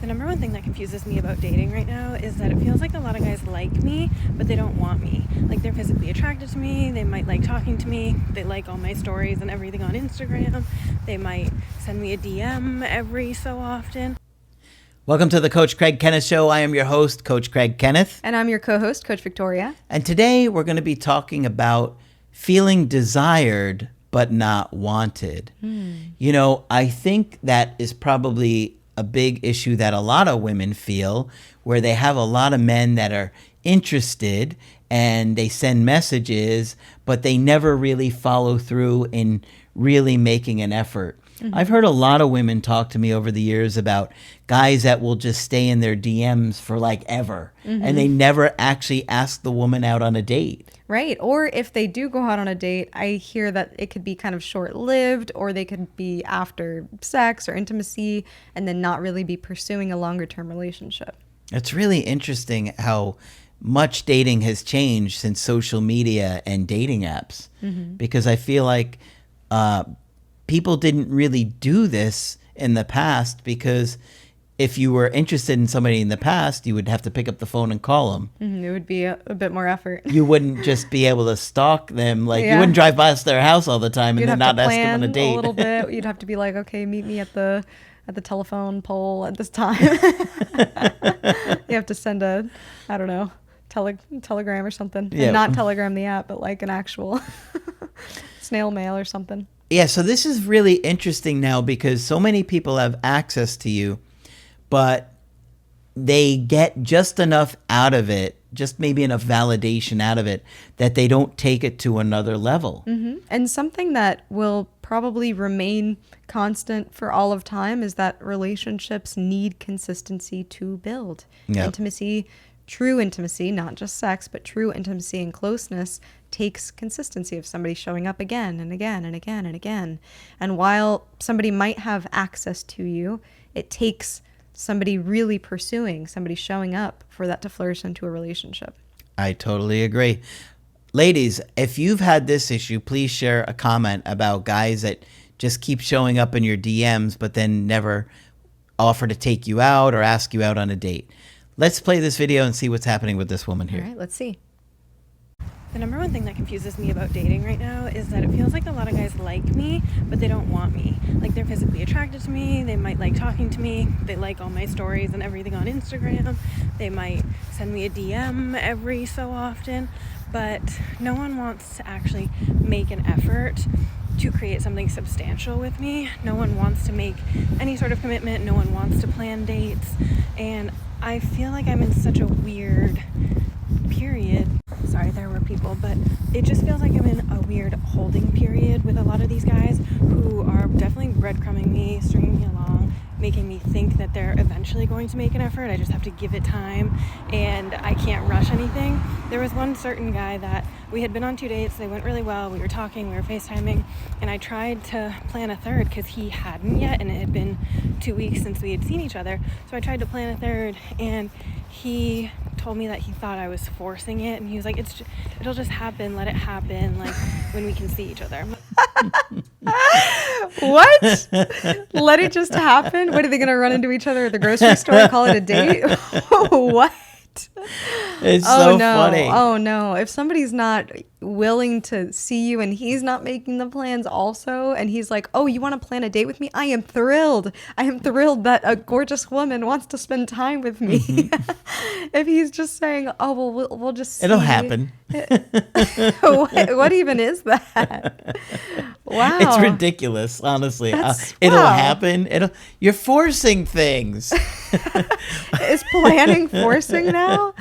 The number one thing that confuses me about dating right now is that it feels like a lot of guys like me, but they don't want me. Like, they're physically attracted to me, they might like talking to me, they like all my stories and everything on Instagram, they might send me a DM every so often. Welcome to the Coach Craig Kenneth Show. I am your host, Coach Craig Kenneth. And I'm your co-host, Coach Victoria. And today we're going to be talking about feeling desired but not wanted. You know, I think that is probably a big issue that a lot of women feel, where they have a lot of men that are interested and they send messages, but they never really follow through in really making an effort. I've heard a lot of women talk to me over the years about guys that will just stay in their DMs for like ever, and they never actually ask the woman out on a date. Right. Or if they do go out on a date, I hear that it could be kind of short-lived, or they could be after sex or intimacy and then not really be pursuing a longer-term relationship. It's really interesting how much dating has changed since social media and dating apps, because I feel like people didn't really do this in the past, because if you were interested in somebody in the past, you would have to pick up the phone and call them. It would be a bit more effort. You wouldn't just be able to stalk them. Like, you wouldn't drive past their house all the time and then not ask them on a date. A little bit. You'd have to be like, okay, meet me at the telephone pole at this time. You have to send a, I don't know, telegram or something. Yeah. And not Telegram the app, but like an actual snail mail or something. Yeah, so this is really interesting now, because so many people have access to you, but they get just enough out of it, just maybe enough validation out of it, that they don't take it to another level. And something that will probably remain constant for all of time is that relationships need consistency to build. Yep. Intimacy, true intimacy, not just sex, but true intimacy and closeness takes consistency of somebody showing up again and again and again and again. And while somebody might have access to you, it takes somebody really pursuing, somebody showing up for that to flourish into a relationship. I totally agree. Ladies, if you've had this issue, please share a comment about guys that just keep showing up in your DMs, but then never offer to take you out or ask you out on a date. Let's play this video and see what's happening with this woman here. All right, let's see. The number one thing that confuses me about dating right now is that it feels like a lot of guys like me, but they don't want me. Like, they're physically attracted to me, they might like talking to me, they like all my stories and everything on Instagram, they might send me a DM every so often, but no one wants to actually make an effort to create something substantial with me. No one wants to make any sort of commitment, no one wants to plan dates, and I feel like I'm in such a weird period. Sorry, there were people, but it just feels like I'm in a weird holding period with a lot of these guys who are definitely breadcrumbing me, stringing me along, making me think that they're eventually going to make an effort. I just have to give it time, and I can't rush anything. There was one certain guy that we had been on 2 dates, they went really well, we were talking, we were FaceTiming, and I tried to plan a third because he hadn't yet, and it had been 2 weeks since we had seen each other. So I tried to plan a third, and he told me that he thought I was forcing it, and he was like, it'll just happen, let it happen, like when we can see each other. What? Let it just happen? What, are they going to run into each other at the grocery store and call it a date? What? It's so no. funny. Oh no. If somebody's not willing to see you and he's not making the plans also, and he's like, oh, you want to plan a date with me? I am thrilled. I am thrilled that a gorgeous woman wants to spend time with me. If he's just saying, oh, well, we'll just see. It'll happen. What even is that? Wow. It's ridiculous, honestly. It'll happen. You're forcing things. Is planning forcing now?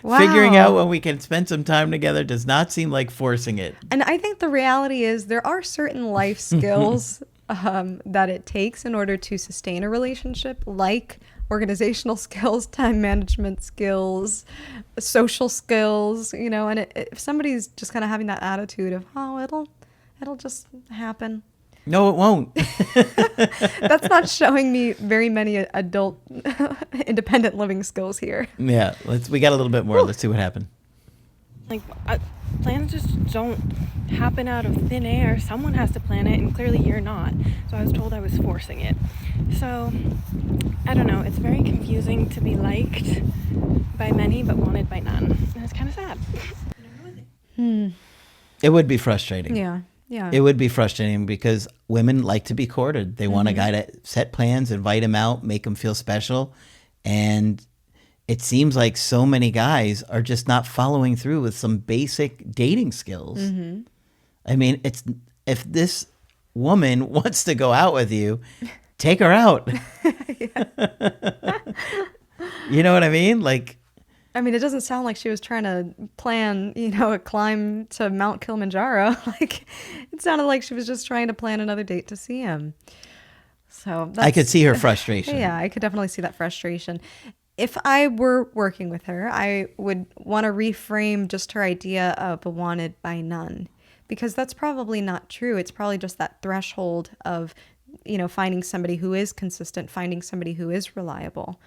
Wow. Figuring out when we can spend some time together does not seem like forcing it. And I think the reality is there are certain life skills that it takes in order to sustain a relationship, like organizational skills, time management skills, social skills, you know, and if somebody's just kind of having that attitude of, oh, it'll just happen. No, it won't. That's not showing me very many adult independent living skills here. Yeah, we got a little bit more. Let's see what happened. Like, plans just don't happen out of thin air. Someone has to plan it, and clearly you're not. So I was told I was forcing it. So, I don't know. It's very refusing to be liked by many but wanted by none. And it's kind of sad. It would be frustrating. Yeah. Yeah. It would be frustrating because women like to be courted. They want a guy to set plans, invite him out, make him feel special. And it seems like so many guys are just not following through with some basic dating skills. I mean, if this woman wants to go out with you, take her out. You know what I mean? Like, I mean, it doesn't sound like she was trying to plan, a climb to Mount Kilimanjaro. Like, it sounded like she was just trying to plan another date to see him. So I could see her frustration. Yeah, I could definitely see that frustration. If I were working with her, I would want to reframe just her idea of a wanted by none, because that's probably not true. It's probably just that threshold of, finding somebody who is consistent, finding somebody who is reliable.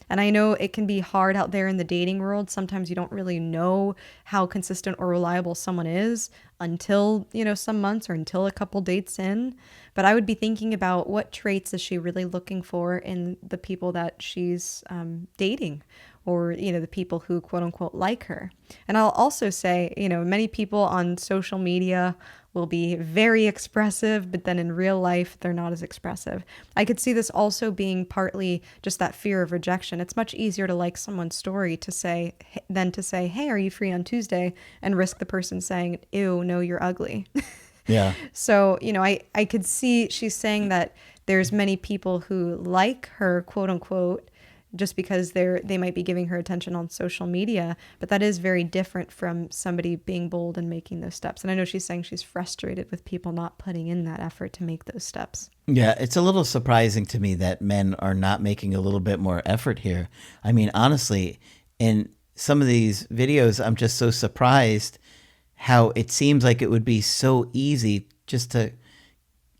And I know it can be hard out there in the dating world. Sometimes you don't really know how consistent or reliable someone is until, some months or until a couple dates in. But I would be thinking about what traits is she really looking for in the people that she's dating, or, the people who quote unquote like her. And I'll also say, many people on social media will be very expressive, but then in real life, they're not as expressive. I could see this also being partly just that fear of rejection. It's much easier to like someone's story than to say, hey, are you free on Tuesday? And risk the person saying, ew, no, you're ugly. Yeah. So, I could see she's saying that there's many people who like her, quote unquote, just because they might be giving her attention on social media, but that is very different from somebody being bold and making those steps. And I know she's saying she's frustrated with people not putting in that effort to make those steps. Yeah, it's a little surprising to me that men are not making a little bit more effort here. I mean, honestly, in some of these videos, I'm just so surprised how it seems like it would be so easy just to,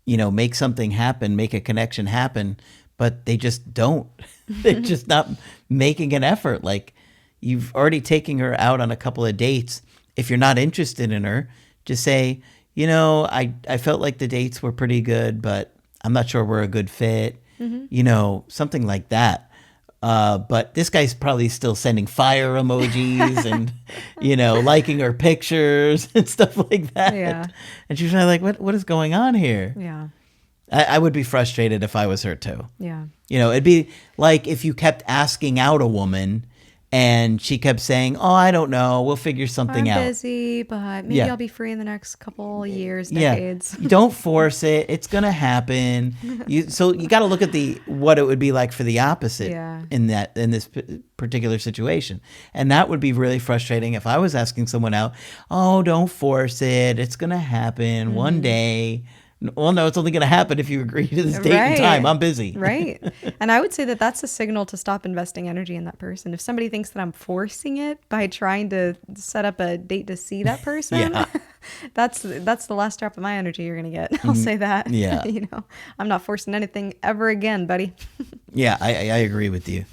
make something happen, make a connection happen, but they just don't. They're just not making an effort. Like, you've already taken her out on a couple of dates. If you're not interested in her, just say, I felt like the dates were pretty good, but I'm not sure we're a good fit. Something like that. But this guy's probably still sending fire emojis and, liking her pictures and stuff like that. Yeah. And she's like, what is going on here? Yeah. I would be frustrated if I was her too. Yeah. It'd be like if you kept asking out a woman and she kept saying, oh, I don't know, we'll figure something out. I'm busy, but maybe I'll be free in the next couple years, decades. Yeah. Don't force it. It's going to happen. So you got to look at what it would be like for the opposite in this particular situation. And that would be really frustrating if I was asking someone out, oh, don't force it. It's going to happen one day. Well, no, it's only going to happen if you agree to this date and time. I'm busy. Right. And I would say that that's a signal to stop investing energy in that person. If somebody thinks that I'm forcing it by trying to set up a date to see that person, that's the last drop of my energy you're going to get. I'll say that. Yeah. I'm not forcing anything ever again, buddy. Yeah, I agree with you.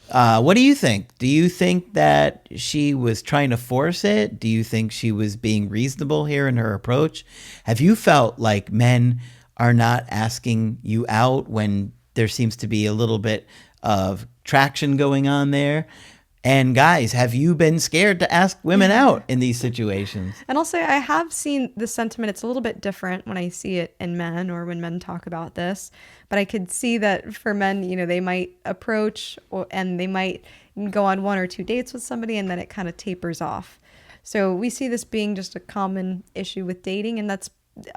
What do you think? Do you think that she was trying to force it? Do you think she was being reasonable here in her approach? Have you felt like men are not asking you out when there seems to be a little bit of traction going on there? And guys, have you been scared to ask women out in these situations? And I'll say I have seen the sentiment. It's a little bit different when I see it in men or when men talk about this. But I could see that for men, they might approach and they might go on 1 or 2 dates with somebody and then it kind of tapers off. So we see this being just a common issue with dating. And that's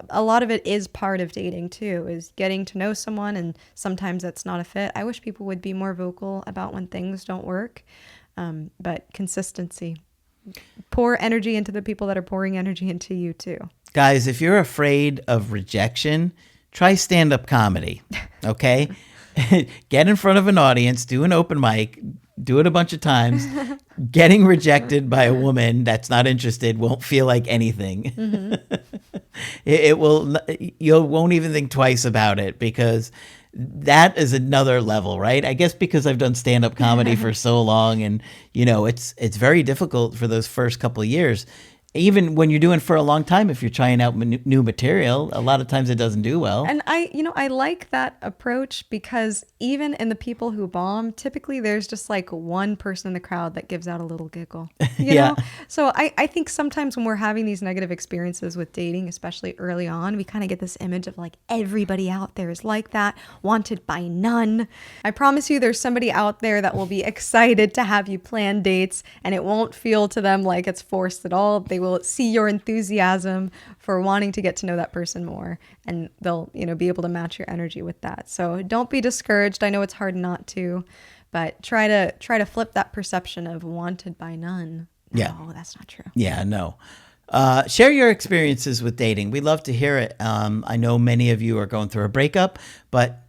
a lot of it is part of dating too, is getting to know someone. And sometimes that's not a fit. I wish people would be more vocal about when things don't work. But consistency. Pour energy into the people that are pouring energy into you too. Guys, if you're afraid of rejection, try stand-up comedy, okay? Get in front of an audience, do an open mic, do it a bunch of times. Getting rejected by a woman that's not interested won't feel like anything. It will. You won't even think twice about it because that is another level, right? I guess because I've done stand-up comedy for so long and, it's very difficult for those first couple of years. even when you're doing for a long time, if you're trying out new material, a lot of times it doesn't do well. And I like that approach because even in the people who bomb, typically there's just like one person in the crowd that gives out a little giggle, you Yeah. know? So I think sometimes when we're having these negative experiences with dating, especially early on, we kind of get this image of like everybody out there is like that, wanted by none. I promise you there's somebody out there that will be excited to have you plan dates, and it won't feel to them like it's forced at all. They will see your enthusiasm for wanting to get to know that person more, and they'll, be able to match your energy with that. So don't be discouraged. I know it's hard not to, but try to flip that perception of wanted by none. No, Yeah. that's not true. Yeah, no. Share your experiences with dating. We'd love to hear it. I know many of you are going through a breakup, but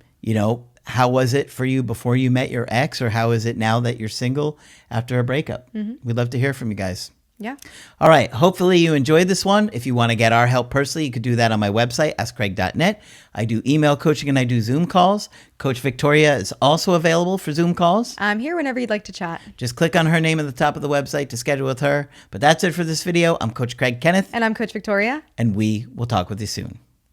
how was it for you before you met your ex, or how is it now that you're single after a breakup? We'd love to hear from you guys. Yeah. All right. Hopefully you enjoyed this one. If you want to get our help personally, you could do that on my website, askcraig.net. I do email coaching and I do Zoom calls. Coach Victoria is also available for Zoom calls. I'm here whenever you'd like to chat. Just click on her name at the top of the website to schedule with her. But that's it for this video. I'm Coach Craig Kenneth, And I'm Coach Victoria. and we will talk with you soon.